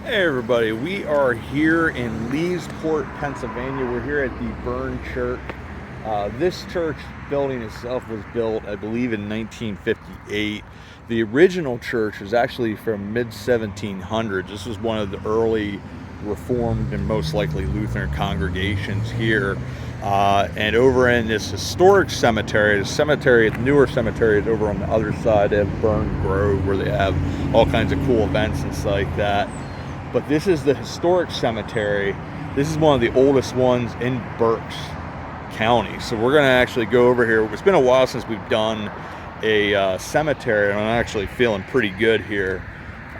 Hey everybody, we are here in Leesport, Pennsylvania. We're here at the Bern Church. This church building itself was built, I believe, in 1958. The original church was actually from mid-1700s. This was one of the early Reformed and most likely Lutheran congregations here. And over in this historic cemetery, the newer cemetery is over on the other side. They have Bern Grove, where they have all kinds of cool events and stuff like that. But this is the historic cemetery. This is one of the oldest ones in Berks County. So we're going to actually go over here. It's been a while since we've done a cemetery, and I'm actually feeling pretty good here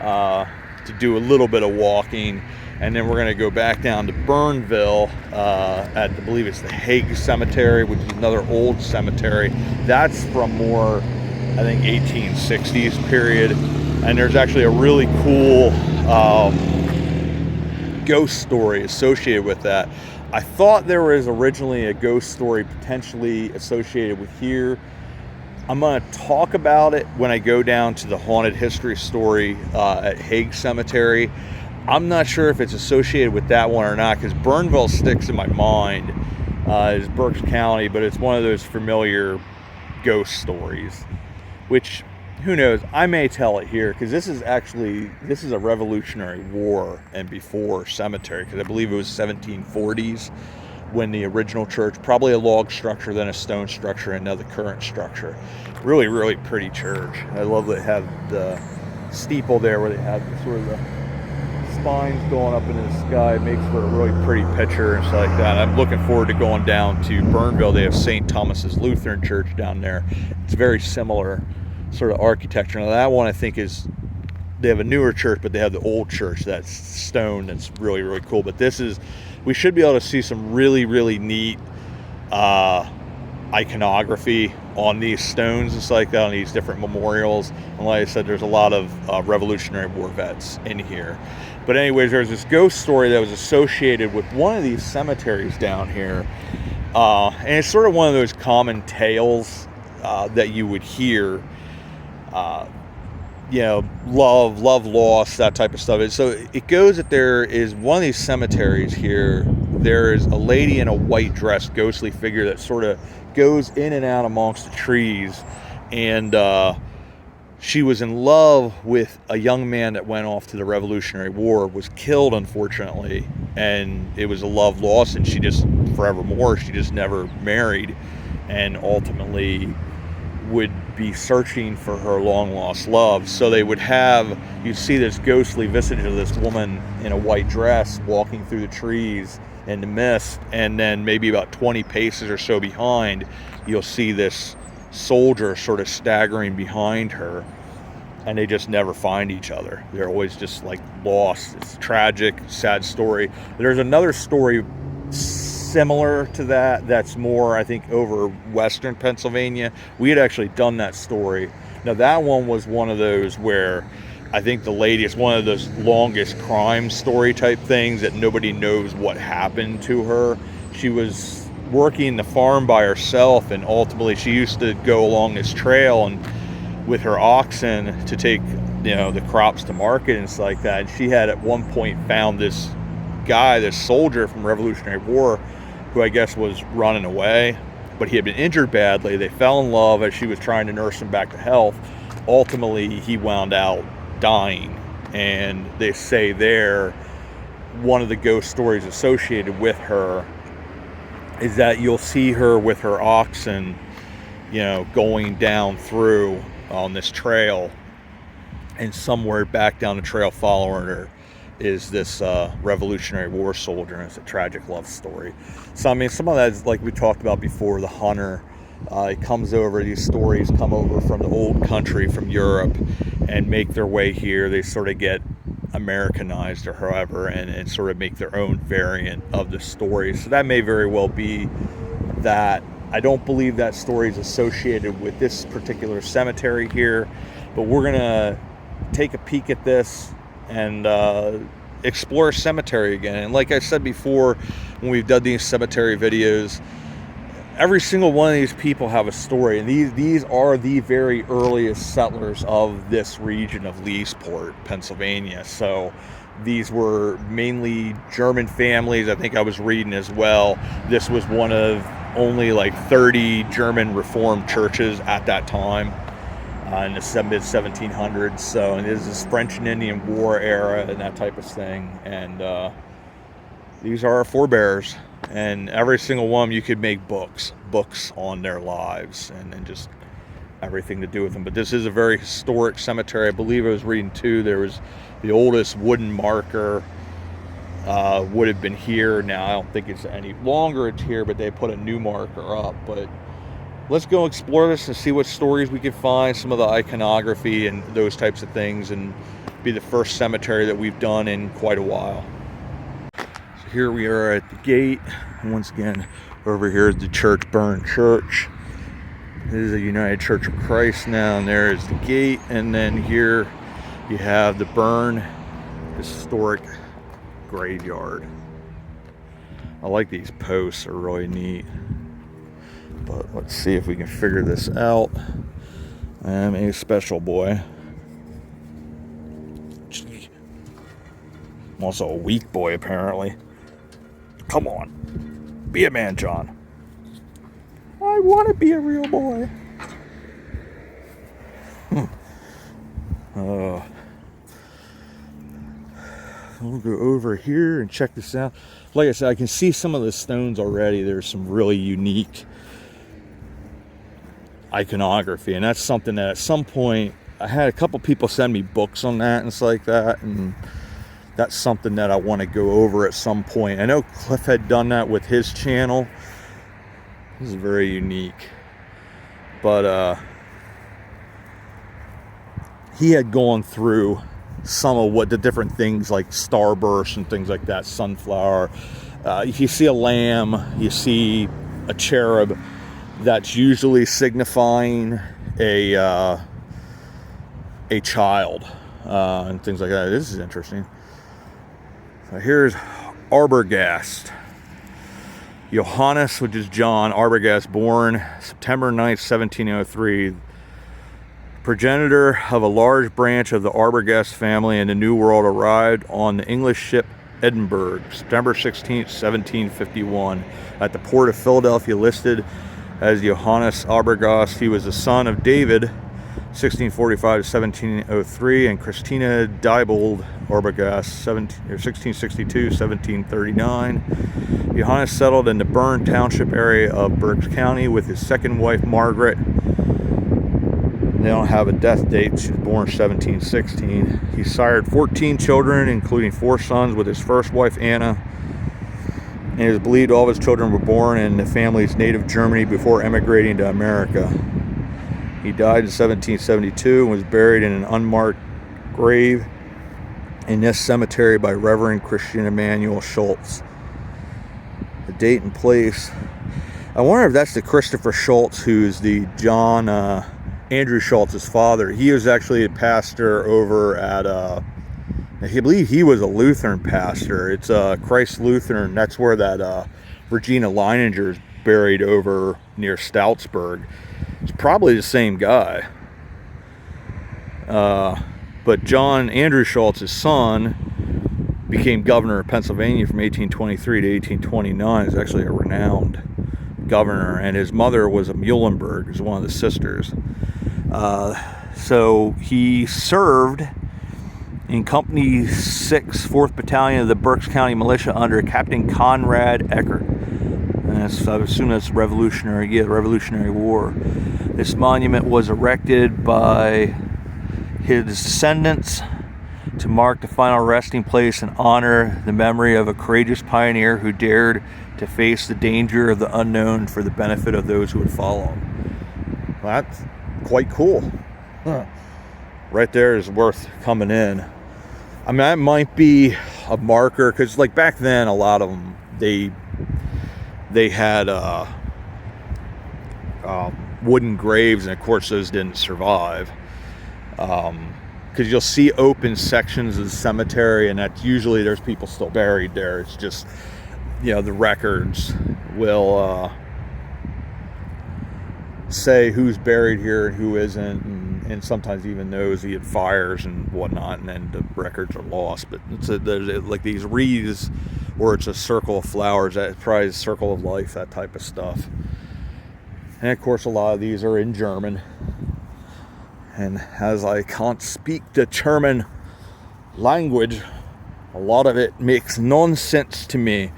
to do a little bit of walking. And then we're going to go back down to Bernville I believe it's the Hague Cemetery, which is another old cemetery. That's from more, I think, 1860s period. And there's actually a really cool ghost story associated with that. I thought there was originally a ghost story potentially associated with here. I'm going to talk about it when I go down to the haunted history story at Hague Cemetery. I'm not sure if it's associated with that one or not, because Bernville sticks in my mind as Berks County, but it's one of those familiar ghost stories, which, who knows, I may tell it here, because this is a Revolutionary War and before cemetery, because I believe it was 1740s when the original church, probably a log structure, then a stone structure, and now the current structure. Really, really pretty church. I love that they have the steeple there where they have sort of the spines going up into the sky. It makes for a really pretty picture and stuff like that. I'm looking forward to going down to Bernville. They have St. Thomas's Lutheran Church down there. It's very similar sort of architecture. Now that one, I think, they have a newer church, but they have the old church that's stone. That's really, really cool. But we should be able to see some really, really neat iconography on these stones and stuff like that, on these different memorials. And like I said, there's a lot of Revolutionary War vets in here. But anyways, there's this ghost story that was associated with one of these cemeteries down here. And it's sort of one of those common tales that you would hear. Love lost, that type of stuff. So it goes that there is one of these cemeteries here. There's a lady in a white dress, ghostly figure that sort of goes in and out amongst the trees. And she was in love with a young man that went off to the Revolutionary War, was killed, unfortunately. And it was a love lost, and she just never married, and ultimately would be searching for her long lost love. So you'd see this ghostly visage of this woman in a white dress walking through the trees in the mist, and then maybe about 20 paces or so behind, you'll see this soldier sort of staggering behind her, and they just never find each other. They're always just like lost. It's a tragic, sad story. There's another story similar to that's more, I think, over western Pennsylvania. We had actually done that story. Now that one was one of those where I think the lady, it's one of those longest crime story type things that nobody knows what happened to her. She was working the farm by herself, and ultimately she used to go along this trail and with her oxen to take the crops to market and stuff like that. And she had at one point found this soldier from Revolutionary War, who I guess was running away, but he had been injured badly. They fell in love as she was trying to nurse him back to health. Ultimately, he wound out dying. And they say one of the ghost stories associated with her is that you'll see her with her oxen, going down through on this trail, and somewhere back down the trail following her is this Revolutionary War soldier, and it's a tragic love story. So I mean, some of that is like we talked about before, the hunter. These stories come over from the old country, from Europe, and make their way here. They sort of get Americanized or however, and sort of make their own variant of the story. So that may very well be that. I don't believe that story is associated with this particular cemetery here, but we're going to take a peek at this and explore a cemetery again. And like I said before, when we've done these cemetery videos, every single one of these people have a story, and these are the very earliest settlers of this region of Leesport, Pennsylvania. So these were mainly German families. I think I was reading as well. This was one of only like 30 German Reformed churches at that time in the mid 1700s. So, and this is French and Indian War era and that type of thing. And these are our forebears. And every single one, you could make books on their lives and just everything to do with them. But this is a very historic cemetery. I believe I was reading too, there was the oldest wooden marker would have been here. Now I don't think it's any longer it's here, but they put a new marker up. But let's go explore this and see what stories we can find, some of the iconography and those types of things, and be the first cemetery that we've done in quite a while. So here we are at the gate. Once again, over here is the church, Bern Church. This is a United Church of Christ now, and there is the gate. And then here you have the Bern Historic Graveyard. I like these posts, they're really neat. But let's see if we can figure this out. I am a special boy. I'm also a weak boy, apparently. Come on. Be a man, John. I want to be a real boy. We'll go over here and check this out. Like I said, I can see some of the stones already. There's some really unique iconography, and that's something that at some point I had a couple people send me books on that and stuff like that, and that's something that I want to go over at some point. I know Cliff had done that with his channel. This is very unique, but he had gone through some of what the different things like starburst and things like that, sunflower. If you see a lamb, you see a cherub, that's usually signifying a child and things like that. This is interesting. So here's Arbogast. Johannes, which is John Arbogast, born September 9th, 1703. Progenitor of a large branch of the Arbogast family in the New World, arrived on the English ship Edinburgh, September 16th, 1751, at the port of Philadelphia, listed as Johannes Arbogast. He was the son of David, 1645 to 1703, and Christina Diebold Arbogast, 1662 1739. Johannes settled in the Bern Township area of Berks County with his second wife, Margaret. They don't have a death date. She was born 1716. He sired 14 children, including 4 sons, with his first wife, Anna. And it is believed all of his children were born in the family's native Germany before emigrating to America. He died in 1772 and was buried in an unmarked grave in this cemetery by Reverend Christian Emmanuel Schultz. The date and place. I wonder if that's the Christopher Schultz who's the John Andrew Schultz's father. He was actually a pastor over at I believe he was a Lutheran pastor. It's Christ Lutheran. That's where that Regina Leininger is buried over near Stoutsburg. It's probably the same guy. But John Andrew Schultz, his son, became governor of Pennsylvania from 1823 to 1829. He's actually a renowned governor, and his mother was a Muhlenberg, who's one of the sisters. So he served in Company 6, 4th Battalion of the Berks County Militia under Captain Conrad Eckert. And I assume that's Revolutionary War. This monument was erected by his descendants to mark the final resting place and honor the memory of a courageous pioneer who dared to face the danger of the unknown for the benefit of those who would follow him. Well, that's quite cool. Right there is worth coming in. I mean, that might be a marker, because like back then, a lot of them, they had wooden graves, and of course those didn't survive. Because you'll see open sections of the cemetery, and that's usually there's people still buried there. It's just, you know, the records will say who's buried here and who isn't, and sometimes even those he had fires and whatnot, and then the records are lost. But there's like these wreaths, or it's a circle of flowers. That's probably a circle of life, that type of stuff. And of course, a lot of these are in German. And as I can't speak the German language, a lot of it makes nonsense to me.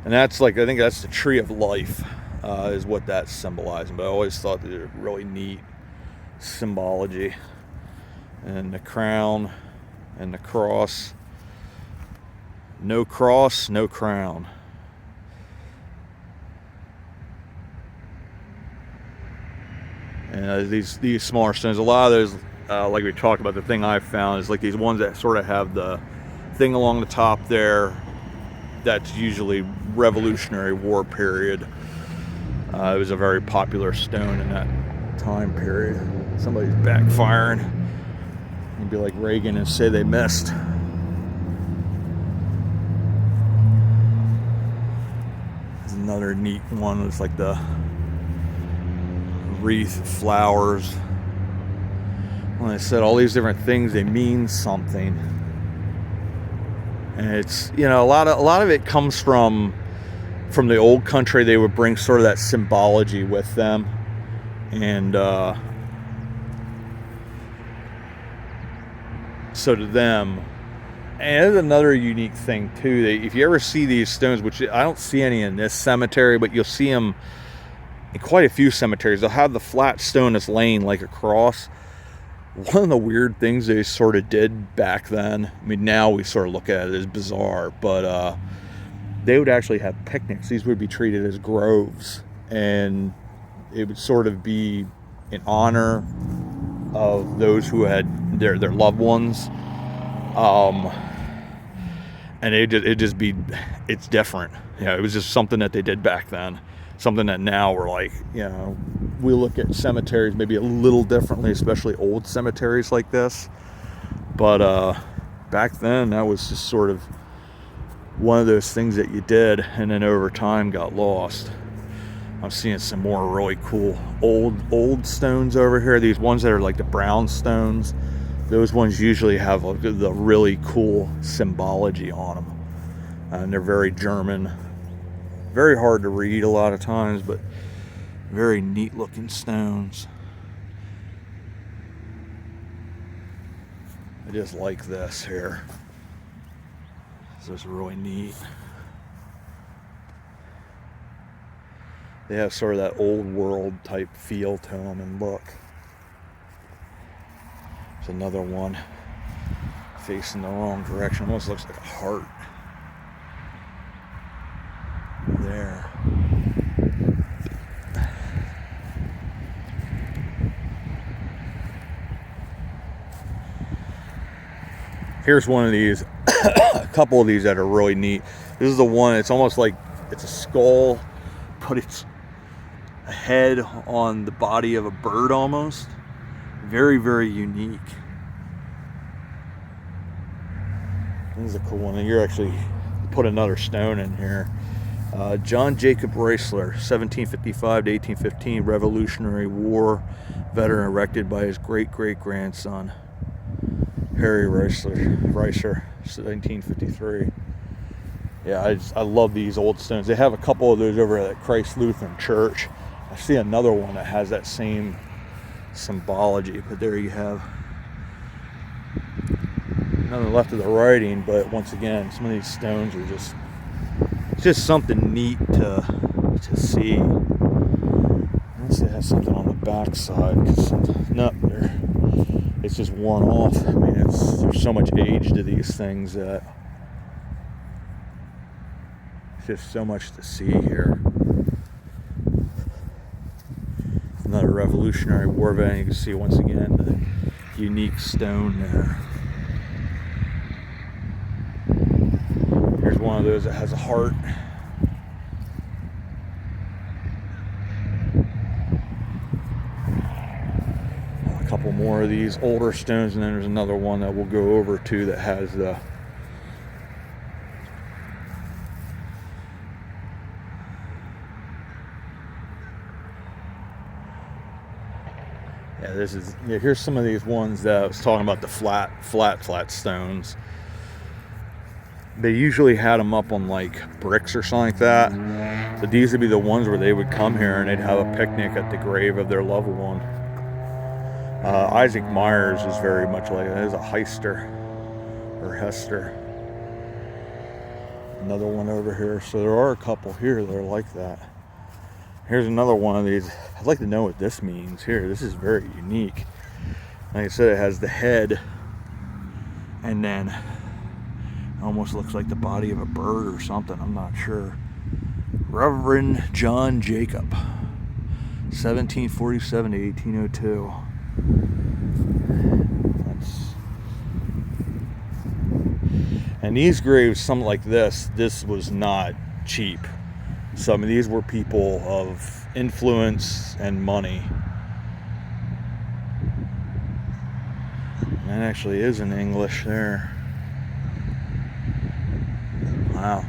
And that's like, I think that's the tree of life, is what that's symbolizing. But I always thought that it really neat symbology. And the crown and the cross. No cross, no crown. And these smaller stones, a lot of those, like we talked about, the thing I found is like these ones that sort of have the thing along the top there. That's usually Revolutionary War period. It was a very popular stone in that time period. Somebody's backfiring. You'd be like Reagan and say they missed. There's another neat one. It's like the wreath flowers. When I said all these different things, they mean something. And it's, you know, a lot of it comes from the old country. They would bring sort of that symbology with them. And so to them, and there's another unique thing too. If you ever see these stones, which I don't see any in this cemetery, but you'll see them in quite a few cemeteries, they'll have the flat stone that's laying like a cross. One of the weird things they sort of did back then, I mean, now we sort of look at it as bizarre, but they would actually have picnics. These would be treated as groves, and it would sort of be in honor of those who had their loved ones. And it's different. You know, it was just something that they did back then. Something that now we're like, you know, we look at cemeteries maybe a little differently, especially old cemeteries like this. But back then, that was just sort of one of those things that you did, and then over time got lost. I'm seeing some more really cool old stones over here. These ones that are like the brown stones, those ones usually have the really cool symbology on them. And they're very German. Very hard to read a lot of times, but very neat looking stones. I just like this here. This is really neat. They have sort of that old world type feel to them and look. There's another one facing the wrong direction. Almost looks like a heart. There. Here's one of these, a couple of these that are really neat. This is the one, it's almost like it's a skull, but it's a head on the body of a bird almost. Very, very unique. This is a cool one. And you're actually put another stone in here. John Jacob Reisler, 1755 to 1815, Revolutionary War veteran, erected by his great-great-grandson, Harry Reisler, 1753. Yeah, I love these old stones. They have a couple of those over at Christ Lutheran Church. I see another one that has that same symbology, but there you have nothing left of the writing. But once again, some of these stones are just, it's just something neat to see. Unless it has something on the back side, no, it's just worn off. I mean, there's so much age to these things that it's just so much to see here. Another Revolutionary War veteran. You can see once again the unique stone there. Here's one of those that has a heart. A couple more of these older stones, and then there's another one that we'll go over to that has the Yeah, here's some of these ones that I was talking about, the flat stones. They usually had them up on like bricks or something like that. But these would be the ones where they would come here and they'd have a picnic at the grave of their loved one. Isaac Myers is very much like that. Is a Heister or Hester. Another one over here. So there are a couple here that are like that. Here's another one of these. I'd like to know what this means here. This is very unique. Like I said, it has the head, and then it almost looks like the body of a bird or something. I'm not sure. Reverend John Jacob, 1747 to 1802. And these graves, something like this was not cheap. Some of these were people of influence and money. That actually is in English there. Wow.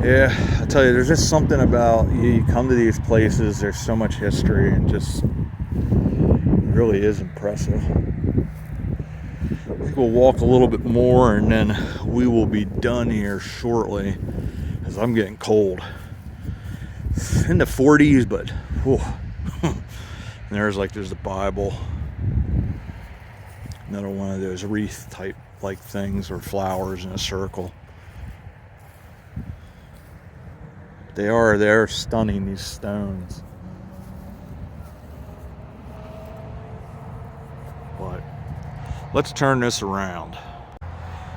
Yeah, I tell you, there's just something about you come to these places, there's so much history, and just really is impressive. I think we'll walk a little bit more and then we will be done here shortly, as I'm getting cold. It's in the 40s, but whew. There's the Bible. Another one of those wreath type like things, or flowers in a circle. They're stunning, these stones. But let's turn this around.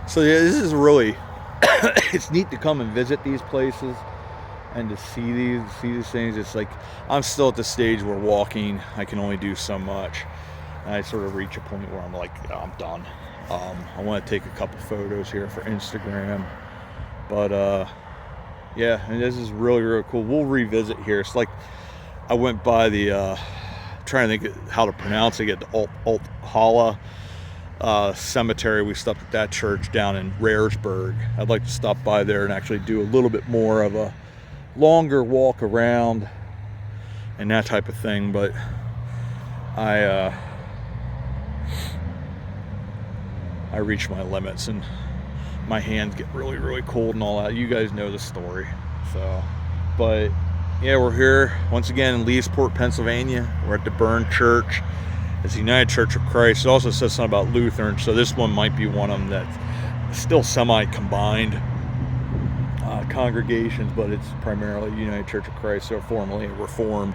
So yeah, this is really it's neat to come and visit these places and to see these things. It's like I'm still at the stage where walking, I can only do so much. And I sort of reach a point where I'm like, oh, I'm done. I want to take a couple photos here for Instagram, but yeah, and this is really, really cool. We'll revisit here. It's like I went by the trying to think of how to pronounce it, the Althala cemetery. We stopped at that church down in Raresburg. I'd like to stop by there and actually do a little bit more of a longer walk around and that type of thing, but I reach my limits and my hands get really, really cold and all that. You guys know the story. So, but yeah, we're here once again in Leesport, Pennsylvania. We're at the Bern Church. It's the United Church of Christ. It also says something about Lutheran, so this one might be one of them that's still semi-combined congregations, but it's primarily United Church of Christ, so formerly Reformed.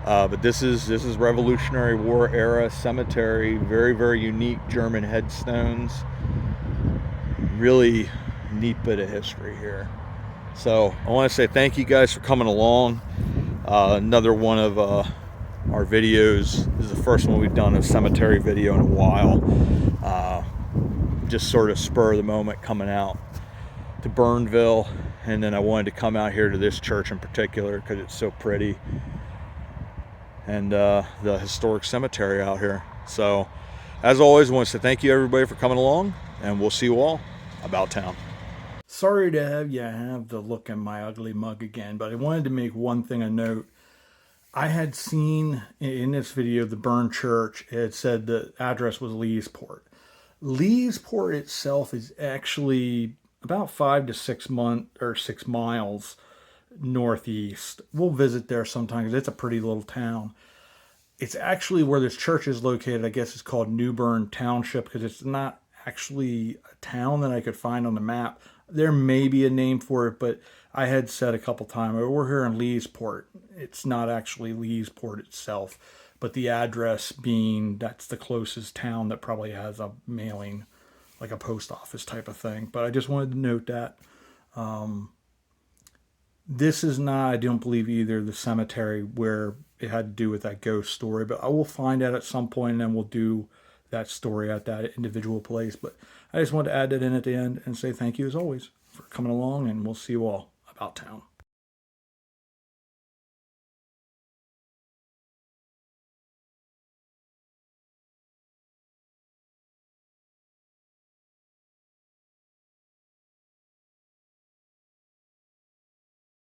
But this is Revolutionary War era cemetery. Very, very unique German headstones. Really neat bit of history here. So I want to say thank you guys for coming along. Another one of our videos. This is the first one we've done a cemetery video in a while. Just sort of spur of the moment coming out to Bernville, and then I wanted to come out here to this church in particular because it's so pretty, and the historic cemetery out here. So as always, I want to say thank you everybody for coming along, and we'll see you all about town. Sorry to have you have the look in my ugly mug again, but I wanted to make one thing a note. I had seen in this video the Bern Church, it said the address was Leesport. Leesport itself is actually about 5 to 6 miles northeast. We'll visit there sometime because it's a pretty little town. It's actually where this church is located. I guess it's called New Bern Township because it's not actually a town that I could find on the map. There may be a name for it, but I had said a couple times, we're here in Leesport. It's not actually Leesport itself, but the address being that's the closest town that probably has a mailing, like a post office type of thing. But I just wanted to note that. This is not, I don't believe, either the cemetery where it had to do with that ghost story, but I will find out at some point and then we'll do that story at that individual place. But I just wanted to add that in at the end and say thank you as always for coming along, and we'll see you all about town.